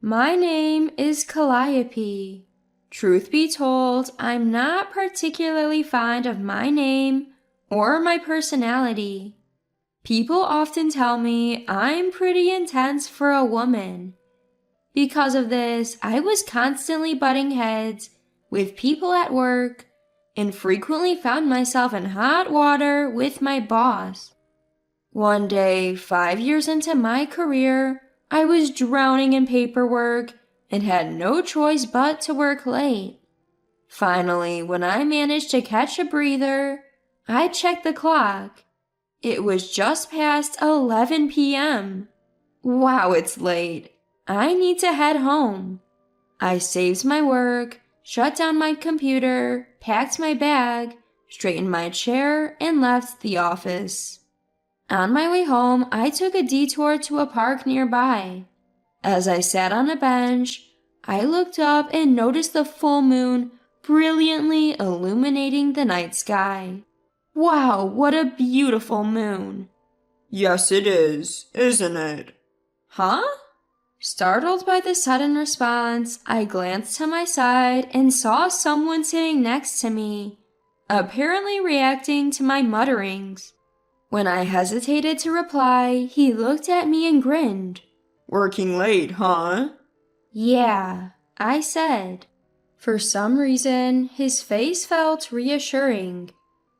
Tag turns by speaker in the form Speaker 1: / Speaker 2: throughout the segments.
Speaker 1: My name is Calliope. Truth be told, I'm not particularly fond of my name or my personality. People often tell me I'm pretty intense for a woman. Because of this, I was constantly butting heads with people at work and frequently found myself in hot water with my boss. One day, 5 years into my career, I was drowning in paperwork and had no choice but to work late. Finally, when I managed to catch a breather, I checked the clock. It was just past 11 p.m. Wow, it's late. I need to head home. I saved my work, shut down my computer, packed my bag, straightened my chair, and left the office. On my way home, I took a detour to a park nearby. As I sat on a bench, I looked up and noticed the full moon brilliantly illuminating the night sky. Wow, what a beautiful moon!
Speaker 2: Yes, it is, isn't it?
Speaker 1: Huh? Startled by the sudden response, I glanced to my side and saw someone sitting next to me, apparently reacting to my mutterings. When I hesitated to reply, he looked at me and grinned.
Speaker 2: Working late, huh?
Speaker 1: Yeah, I said. For some reason, his face felt reassuring,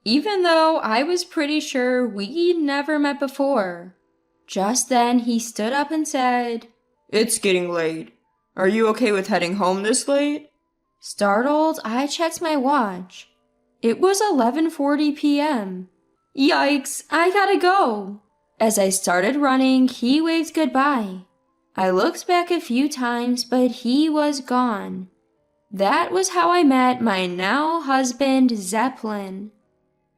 Speaker 1: even though I was pretty sure we'd never met before. Just then, he stood up and said,
Speaker 2: It's getting late. Are you okay with heading home this late?
Speaker 1: Startled, I checked my watch. It was 11:40 p.m. Yikes, I gotta go. As I started running, he waved goodbye. I looked back a few times, but he was gone. That was how I met my now husband, Zeppelin.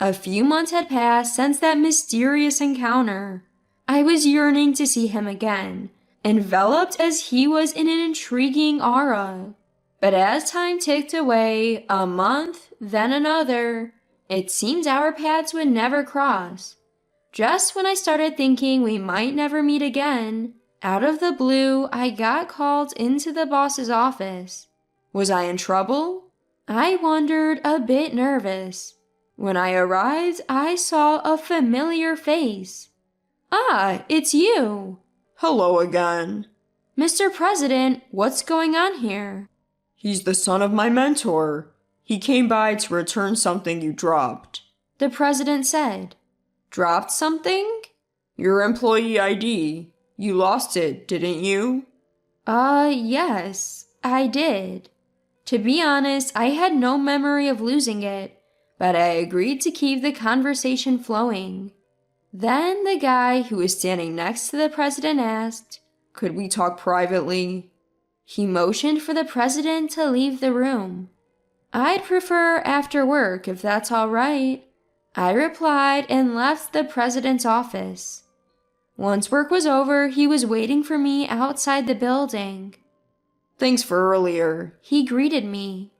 Speaker 1: A few months had passed since that mysterious encounter. I was yearning to see him again, enveloped as he was in an intriguing aura. But as time ticked away, a month, then another, it seemed our paths would never cross. Just when I started thinking we might never meet again, out of the blue, I got called into the boss's office. Was I in trouble? I wondered, a bit nervous. When I arrived, I saw a familiar face. Ah, it's you.
Speaker 2: Hello again.
Speaker 1: Mr. President, what's going on here?
Speaker 2: He's the son of my mentor. He came by to return something you dropped.
Speaker 1: The president said. Dropped something?
Speaker 2: Your employee ID. You lost it, didn't you?
Speaker 1: Yes, I did. To be honest, I had no memory of losing it, but I agreed to keep the conversation flowing. Then the guy who was standing next to the president asked,
Speaker 2: Could we talk privately?
Speaker 1: He motioned for the president to leave the room. I'd prefer after work if that's all right, I replied and left the president's office. Once work was over, he was waiting for me outside the building.
Speaker 2: Thanks for earlier,
Speaker 1: he greeted me.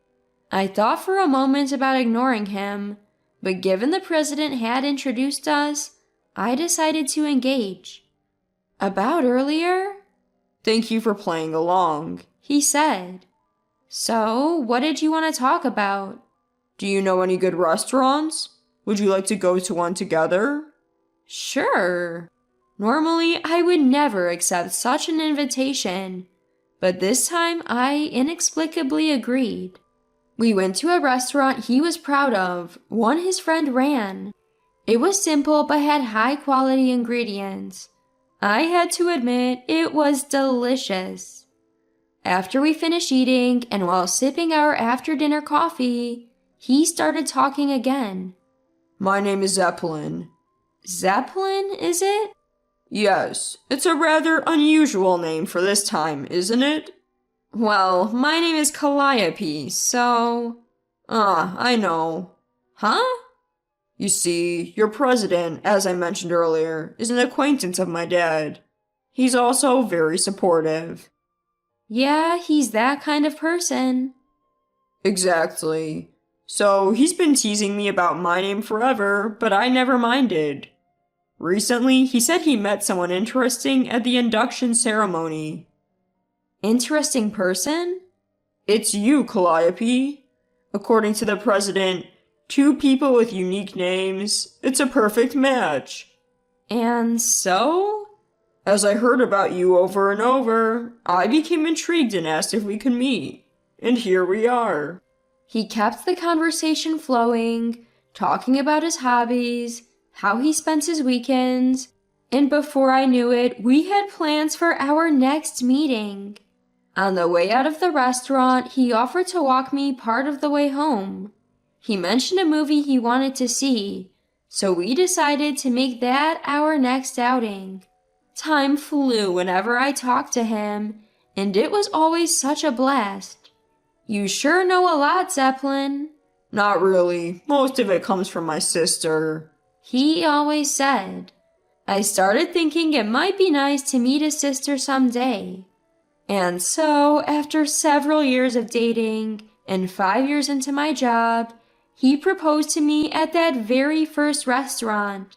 Speaker 1: I thought for a moment about ignoring him, but given the president had introduced us, I decided to engage. About earlier?
Speaker 2: Thank you for playing along,
Speaker 1: he said. So, what did you want to talk about?
Speaker 2: Do you know any good restaurants? Would you like to go to one together?
Speaker 1: Sure. Normally, I would never accept such an invitation, but this time I inexplicably agreed. We went to a restaurant he was proud of, one his friend ran. It was simple but had high-quality ingredients. I had to admit, it was delicious. After we finished eating, and while sipping our after-dinner coffee, he started talking again.
Speaker 2: My name is Zeppelin.
Speaker 1: Zeppelin, is it?
Speaker 2: Yes, it's a rather unusual name for this time, isn't it?
Speaker 1: Well, my name is Calliope, so...
Speaker 2: I know.
Speaker 1: Huh?
Speaker 2: You see, your president, as I mentioned earlier, is an acquaintance of my dad. He's also very supportive.
Speaker 1: Yeah, he's that kind of person.
Speaker 2: Exactly. So he's been teasing me about my name forever, but I never minded. Recently, he said he met someone interesting at the induction ceremony.
Speaker 1: Interesting person?
Speaker 2: It's you, Calliope. According to the president, two people with unique names. It's a perfect match.
Speaker 1: And so?
Speaker 2: As I heard about you over and over, I became intrigued and asked if we could meet. And here we are.
Speaker 1: He kept the conversation flowing, talking about his hobbies, how he spends his weekends, and before I knew it, we had plans for our next meeting. On the way out of the restaurant, he offered to walk me part of the way home. He mentioned a movie he wanted to see, so we decided to make that our next outing. Time flew whenever I talked to him, and it was always such a blast. You sure know a lot, Zeppelin.
Speaker 2: Not really. Most of it comes from my sister.
Speaker 1: He always said. I started thinking it might be nice to meet his sister someday. And so, after several years of dating and 5 years into my job, he proposed to me at that very first restaurant.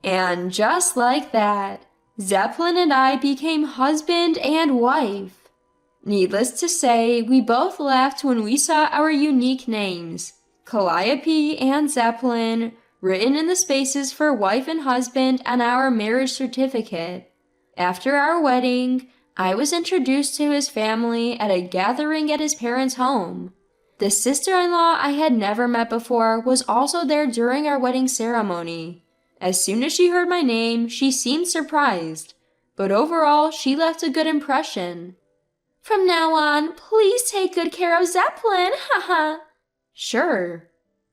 Speaker 1: And just like that, Zeppelin and I became husband and wife. Needless to say, we both laughed when we saw our unique names, Calliope and Zeppelin, written in the spaces for wife and husband on our marriage certificate. After our wedding, I was introduced to his family at a gathering at his parents' home. The sister-in-law I had never met before was also there during our wedding ceremony. As soon as she heard my name, she seemed surprised, but overall, she left a good impression. From now on, please take good care of Zeppelin, haha. Sure.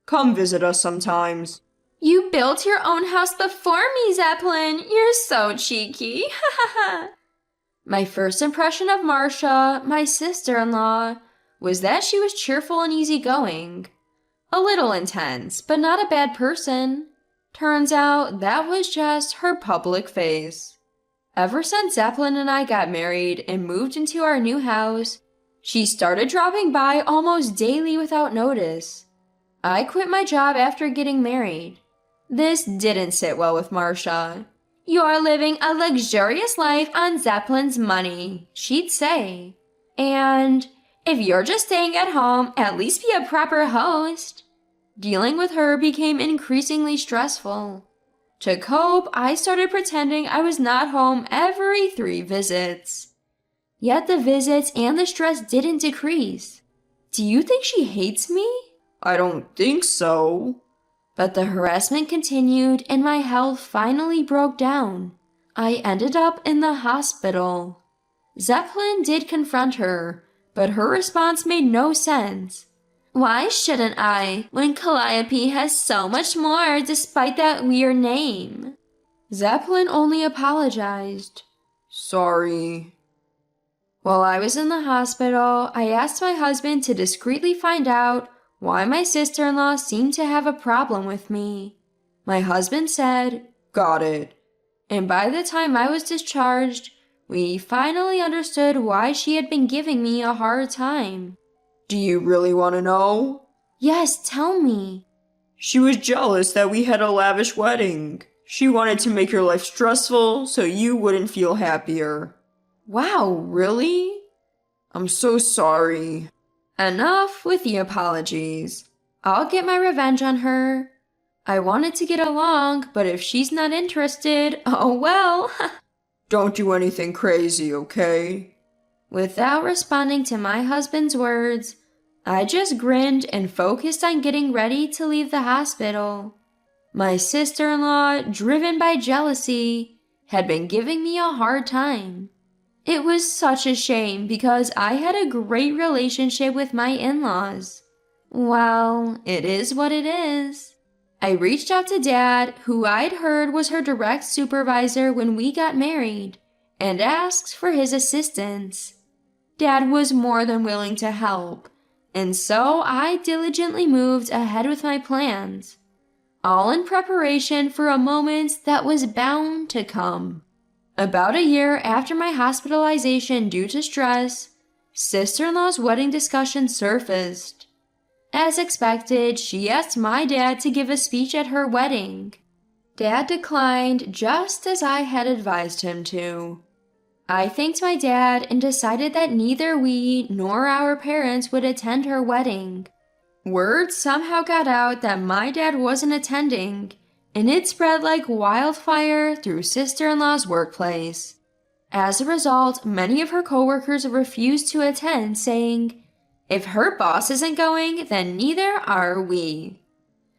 Speaker 2: Come visit us sometimes.
Speaker 1: You built your own house before me, Zeppelin. You're so cheeky, haha. My first impression of Marcia, my sister-in-law, was that she was cheerful and easygoing. A little intense, but not a bad person. Turns out that was just her public face. Ever since Zeppelin and I got married and moved into our new house, she started dropping by almost daily without notice. I quit my job after getting married. This didn't sit well with Marcia. You're living a luxurious life on Zeppelin's money, she'd say. And if you're just staying at home, at least be a proper host. Dealing with her became increasingly stressful. To cope, I started pretending I was not home every 3 visits. Yet the visits and the stress didn't decrease. Do you think she hates me?
Speaker 2: I don't think so.
Speaker 1: But the harassment continued and my health finally broke down. I ended up in the hospital. Zeppelin did confront her, but her response made no sense. Why shouldn't I, when Calliope has so much more despite that weird name? Zeppelin only apologized.
Speaker 2: Sorry.
Speaker 1: While I was in the hospital, I asked my husband to discreetly find out why my sister-in-law seemed to have a problem with me. My husband said,
Speaker 2: Got it.
Speaker 1: And by the time I was discharged, we finally understood why she had been giving me a hard time.
Speaker 2: Do you really want to know?
Speaker 1: Yes, tell me.
Speaker 2: She was jealous that we had a lavish wedding. She wanted to make your life stressful so you wouldn't feel happier.
Speaker 1: Wow, really?
Speaker 2: I'm so sorry.
Speaker 1: Enough with the apologies. I'll get my revenge on her. I wanted to get along, but if she's not interested, oh well.
Speaker 2: Don't do anything crazy, okay?
Speaker 1: Without responding to my husband's words, I just grinned and focused on getting ready to leave the hospital. My sister-in-law, driven by jealousy, had been giving me a hard time. It was such a shame because I had a great relationship with my in-laws. Well, it is what it is. I reached out to Dad, who I'd heard was her direct supervisor when we got married, and asked for his assistance. Dad was more than willing to help, and so I diligently moved ahead with my plans, all in preparation for a moment that was bound to come. About a year after my hospitalization due to stress, sister-in-law's wedding discussion surfaced. As expected, she asked my dad to give a speech at her wedding. Dad declined just as I had advised him to. I thanked my dad and decided that neither we nor our parents would attend her wedding. Word somehow got out that my dad wasn't attending, and it spread like wildfire through sister-in-law's workplace. As a result, many of her coworkers refused to attend, saying, "If her boss isn't going, then neither are we."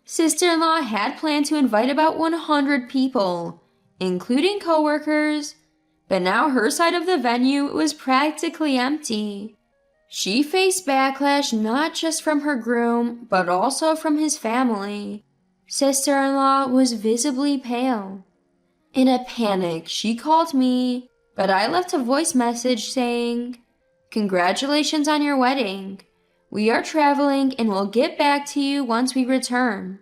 Speaker 1: Sister-in-law had planned to invite about 100 people, including coworkers, but now her side of the venue was practically empty. She faced backlash not just from her groom, but also from his family. Sister-in-law was visibly pale. In a panic, she called me, but I left a voice message saying, "Congratulations on your wedding. We are traveling and will get back to you once we return."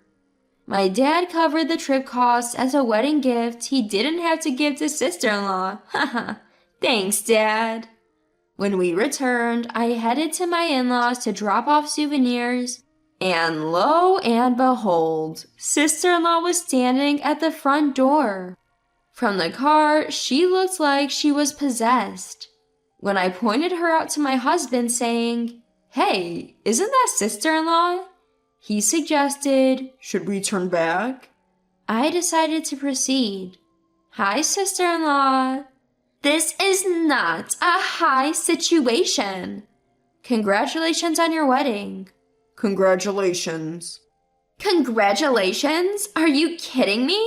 Speaker 1: My dad covered the trip costs as a wedding gift he didn't have to give to sister-in-law. Haha, thanks, Dad. When we returned, I headed to my in-laws to drop off souvenirs, and lo and behold, sister-in-law was standing at the front door. From the car, she looked like she was possessed. When I pointed her out to my husband saying, "Hey, isn't that sister-in-law?" he suggested,
Speaker 2: "Should we turn back?"
Speaker 1: I decided to proceed. "Hi, sister-in-law. This is not a high situation. Congratulations on your wedding."
Speaker 2: "Congratulations."
Speaker 1: "Congratulations? Are you kidding me?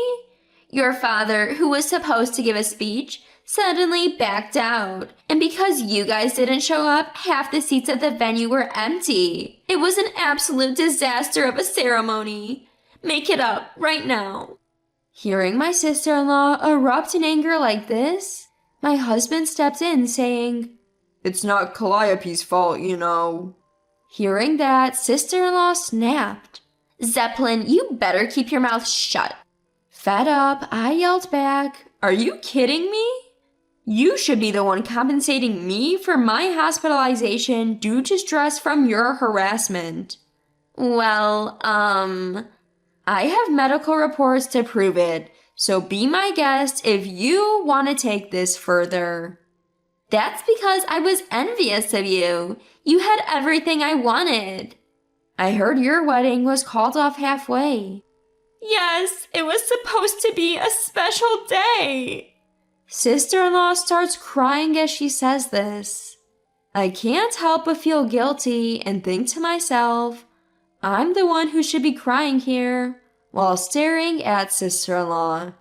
Speaker 1: Your father, who was supposed to give a speech, suddenly backed out. And because you guys didn't show up, half the seats at the venue were empty. It was an absolute disaster of a ceremony. Make it up right now." Hearing my sister-in-law erupt in anger like this, my husband stepped in saying,
Speaker 2: "It's not Calliope's fault, you know."
Speaker 1: Hearing that, sister-in-law snapped. "Zeppelin, you better keep your mouth shut." Fed up, I yelled back, "Are you kidding me? You should be the one compensating me for my hospitalization due to stress from your harassment." "Well, I have medical reports to prove it, so be my guest if you want to take this further." "That's because I was envious of you. You had everything I wanted." "I heard your wedding was called off halfway." "Yes, it was supposed to be a special day." Sister-in-law starts crying as she says this. I can't help but feel guilty and think to myself, I'm the one who should be crying here, while staring at sister-in-law.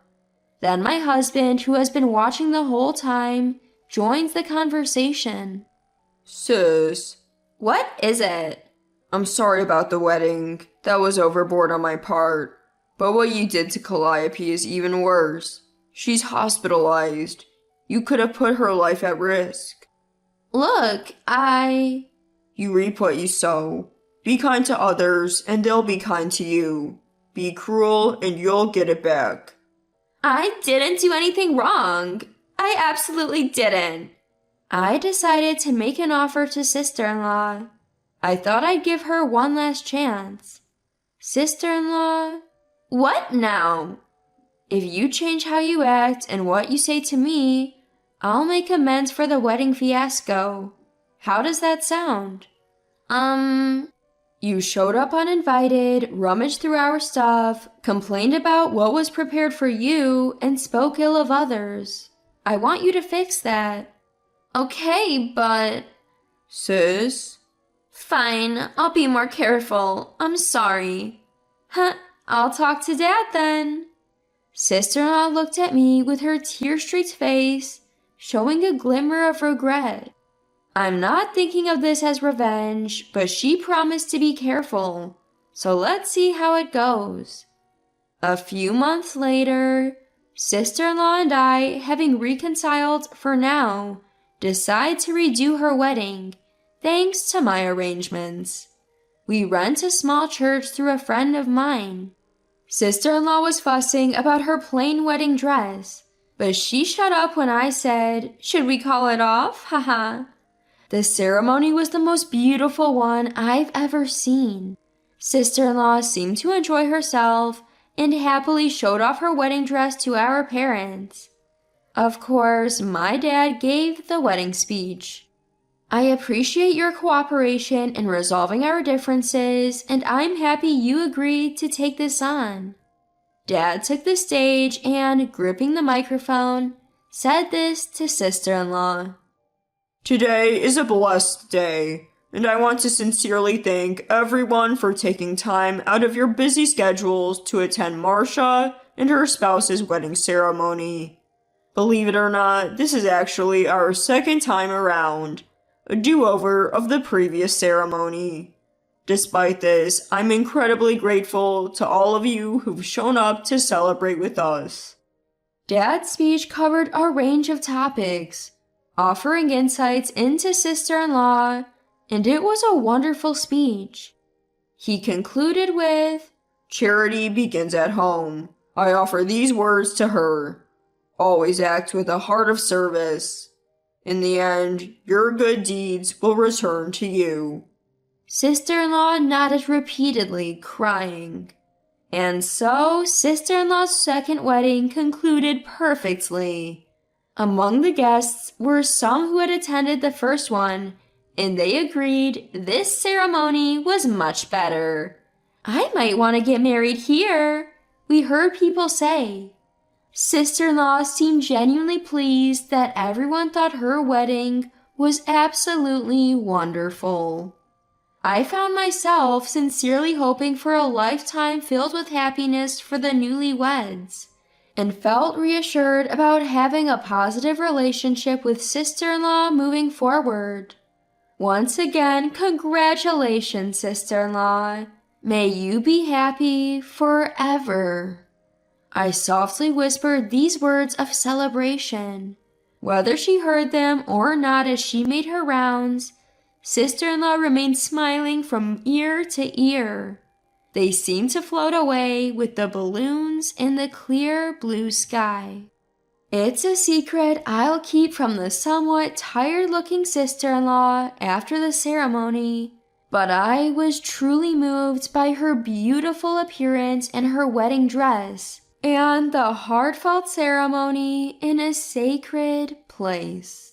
Speaker 1: Then my husband, who has been watching the whole time, joins the conversation.
Speaker 2: "Sis,
Speaker 1: "What is it?"
Speaker 2: I'm sorry about the wedding. That was overboard on my part. But what you did to Calliope is even worse. She's hospitalized. You could have put her life at risk."
Speaker 1: "Look,
Speaker 2: You reap what you sow. Be kind to others, and they'll be kind to you. Be cruel, and you'll get it back."
Speaker 1: I didn't do anything wrong. I absolutely didn't. I decided to make an offer to sister-in-law. I thought I'd give her one last chance. "Sister-in-law, what now?" "If you change how you act and what you say to me, I'll make amends for the wedding fiasco. How does that sound?" You showed up uninvited, rummaged through our stuff, complained about what was prepared for you, and spoke ill of others. I want you to fix that." "Okay, but..."
Speaker 2: "Sis?"
Speaker 1: "Fine, I'll be more careful. I'm sorry." "I'll talk to Dad then." Sister-in-law looked at me with her tear-streaked face, showing a glimmer of regret. I'm not thinking of this as revenge, but she promised to be careful, so let's see how it goes. A few months later, sister-in-law and I, having reconciled for now, decide to redo her wedding, thanks to my arrangements. We rent a small church through a friend of mine. Sister-in-law was fussing about her plain wedding dress, but she shut up when I said, "Should we call it off? Haha." The ceremony was the most beautiful one I've ever seen. Sister-in-law seemed to enjoy herself and happily showed off her wedding dress to our parents. Of course, my dad gave the wedding speech. I appreciate your cooperation in resolving our differences, and I'm happy you agreed to take this on. Dad took the stage and, gripping the microphone, said this to sister-in-law.
Speaker 2: Today is a blessed day, and I want to sincerely thank everyone for taking time out of your busy schedules to attend Marcia and her spouse's wedding ceremony. Believe it or not, this is actually our second time around, a do-over of the previous ceremony. Despite this, I'm incredibly grateful to all of you who've shown up to celebrate with us.
Speaker 1: Dad's speech covered a range of topics, offering insights into sister-in-law, and it was a wonderful speech. He concluded with,
Speaker 2: Charity begins at home. I offer these words to her. Always act with a heart of service. In the end, your good deeds will return to you.
Speaker 1: Sister-in-law nodded repeatedly, crying. And so, sister-in-law's second wedding concluded perfectly. Among the guests were some who had attended the first one, and they agreed this ceremony was much better. I might want to get married here, we heard people say. Sister-in-law seemed genuinely pleased that everyone thought her wedding was absolutely wonderful. I found myself sincerely hoping for a lifetime filled with happiness for the newlyweds, and felt reassured about having a positive relationship with sister-in-law moving forward. Once again, congratulations, sister-in-law. May you be happy forever. I softly whispered these words of celebration. Whether she heard them or not as she made her rounds, sister-in-law remained smiling from ear to ear. They seemed to float away with the balloons in the clear blue sky. It's a secret I'll keep from the somewhat tired-looking sister-in-law after the ceremony, but I was truly moved by her beautiful appearance in her wedding dress and the heartfelt ceremony in a sacred place.